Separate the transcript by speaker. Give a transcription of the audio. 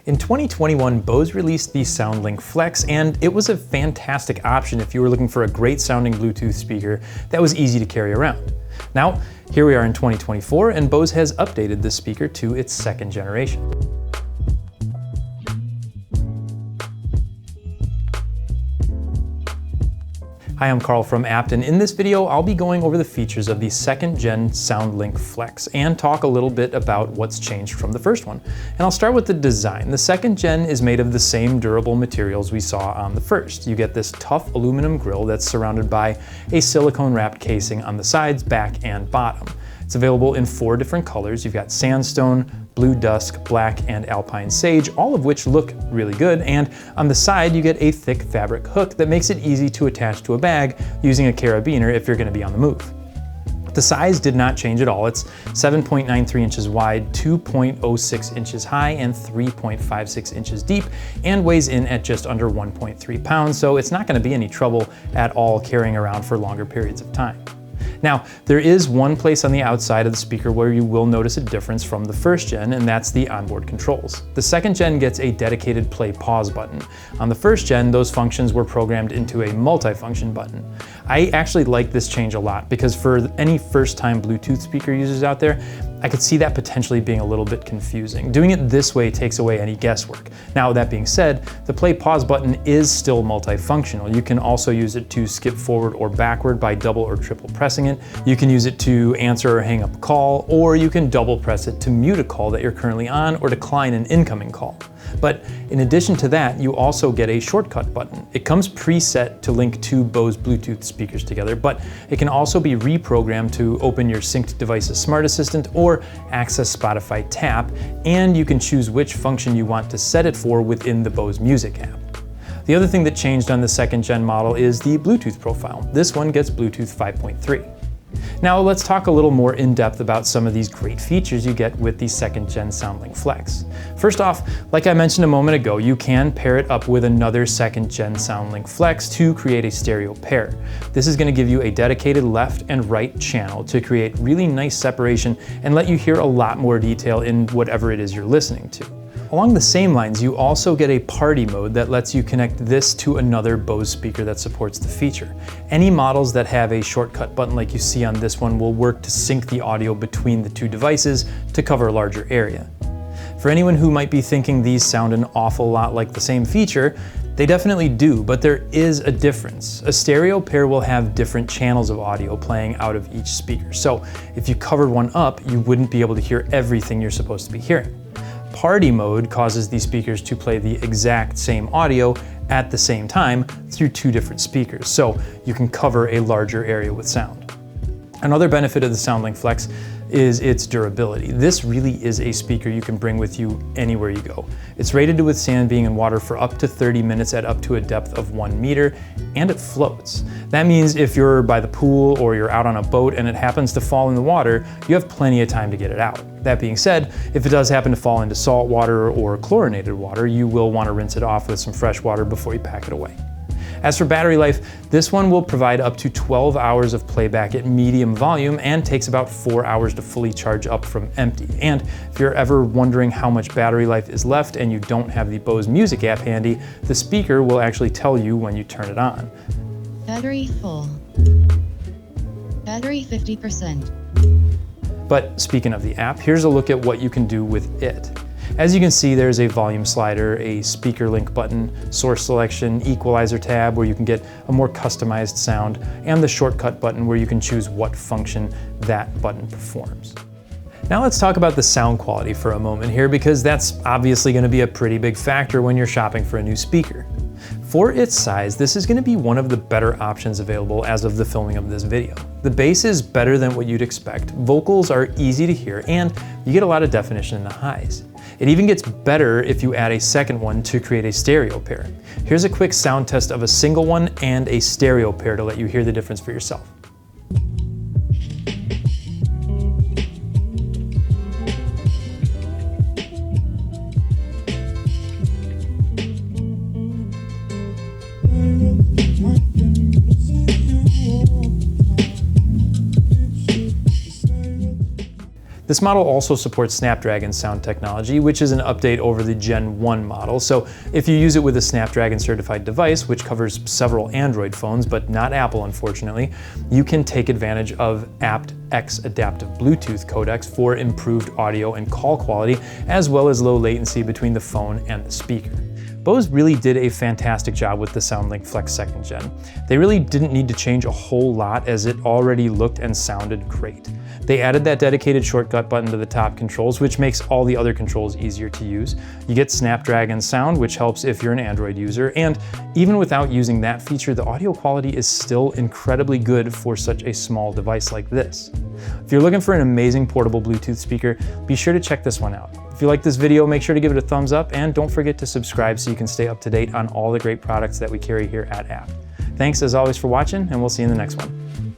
Speaker 1: In 2021, Bose released the Soundlink Flex, and it was a fantastic option if you were looking for a great sounding Bluetooth speaker that was easy to carry around. Now, here we are in 2024, and Bose has updated this speaker to its second generation. Hi, I'm Carl from Abt, and in this video I'll be going over the features of the second gen Soundlink Flex and talk a little bit about what's changed from the first one. And I'll start with the design. The second gen is made of the same durable materials we saw on the first. You get this tough aluminum grille that's surrounded by a silicone wrapped casing on the sides, back, and bottom. It's available in 4 different colors. You've got sandstone, blue dusk, black, and alpine sage, all of which look really good. And on the side, you get a thick fabric hook that makes it easy to attach to a bag using a carabiner if you're going to be on the move. The size did not change at all. It's 7.93 inches wide, 2.06 inches high, and 3.56 inches deep, and weighs in at just under 1.3 pounds, so it's not going to be any trouble at all carrying around for longer periods of time. Now, there is one place on the outside of the speaker where you will notice a difference from the first gen, and that's the onboard controls. The second gen gets a dedicated play-pause button. On the first gen, those functions were programmed into a multi-function button. I actually like this change a lot because for any first-time Bluetooth speaker users out there, I could see that potentially being a little bit confusing. Doing it this way takes away any guesswork. Now, that being said, the play-pause button is still multifunctional. You can also use it to skip forward or backward by double or triple pressing it. You can use it to answer or hang up a call, or you can double press it to mute a call that you're currently on or decline an incoming call. But in addition to that, you also get a shortcut button. It comes preset to link 2 Bose Bluetooth speakers together, but it can also be reprogrammed to open your synced device's smart assistant or access Spotify Tap, and you can choose which function you want to set it for within the Bose Music app. The other thing that changed on the second gen model is the Bluetooth profile. This one gets Bluetooth 5.3. Now let's talk a little more in depth about some of these great features you get with the second gen Soundlink Flex. First off, like I mentioned a moment ago, you can pair it up with another second gen Soundlink Flex to create a stereo pair. This is going to give you a dedicated left and right channel to create really nice separation and let you hear a lot more detail in whatever it is you're listening to. Along the same lines, you also get a party mode that lets you connect this to another Bose speaker that supports the feature. Any models that have a shortcut button like you see on this one will work to sync the audio between the 2 devices to cover a larger area. For anyone who might be thinking these sound an awful lot like the same feature, they definitely do, but there is a difference. A stereo pair will have different channels of audio playing out of each speaker. So if you covered one up, you wouldn't be able to hear everything you're supposed to be hearing. Party mode causes these speakers to play the exact same audio at the same time through 2 different speakers, so you can cover a larger area with sound. Another benefit of the Soundlink Flex is its durability. This really is a speaker you can bring with you anywhere you go. It's rated to withstand being in water for up to 30 minutes at up to a depth of 1 meter, and it floats. That means if you're by the pool or you're out on a boat and it happens to fall in the water, you have plenty of time to get it out. That being said, if it does happen to fall into salt water or chlorinated water, you will want to rinse it off with some fresh water before you pack it away. As for battery life, this one will provide up to 12 hours of playback at medium volume and takes about 4 hours to fully charge up from empty. And if you're ever wondering how much battery life is left and you don't have the Bose Music app handy, the speaker will actually tell you when you turn it on.
Speaker 2: Battery full. Battery 50%.
Speaker 1: But speaking of the app, here's a look at what you can do with it. As you can see, there's a volume slider, a speaker link button, source selection, equalizer tab where you can get a more customized sound, and the shortcut button where you can choose what function that button performs. Now let's talk about the sound quality for a moment here, because that's obviously going to be a pretty big factor when you're shopping for a new speaker. For its size, this is going to be one of the better options available as of the filming of this video. The bass is better than what you'd expect, vocals are easy to hear, and you get a lot of definition in the highs. It even gets better if you add a second one to create a stereo pair. Here's a quick sound test of a single one and a stereo pair to let you hear the difference for yourself. This model also supports Snapdragon sound technology, which is an update over the Gen 1 model. So if you use it with a Snapdragon certified device, which covers several Android phones, but not Apple unfortunately, you can take advantage of Apt-X adaptive Bluetooth codecs for improved audio and call quality, as well as low latency between the phone and the speaker. Bose really did a fantastic job with the Soundlink Flex 2nd Gen. They really didn't need to change a whole lot as it already looked and sounded great. They added that dedicated shortcut button to the top controls, which makes all the other controls easier to use. You get Snapdragon sound, which helps if you're an Android user, and even without using that feature, the audio quality is still incredibly good for such a small device like this. If you're looking for an amazing portable Bluetooth speaker, be sure to check this one out. If you like this video, make sure to give it a thumbs up and don't forget to subscribe so you can stay up to date on all the great products that we carry here at Abt. Thanks as always for watching, and we'll see you in the next one.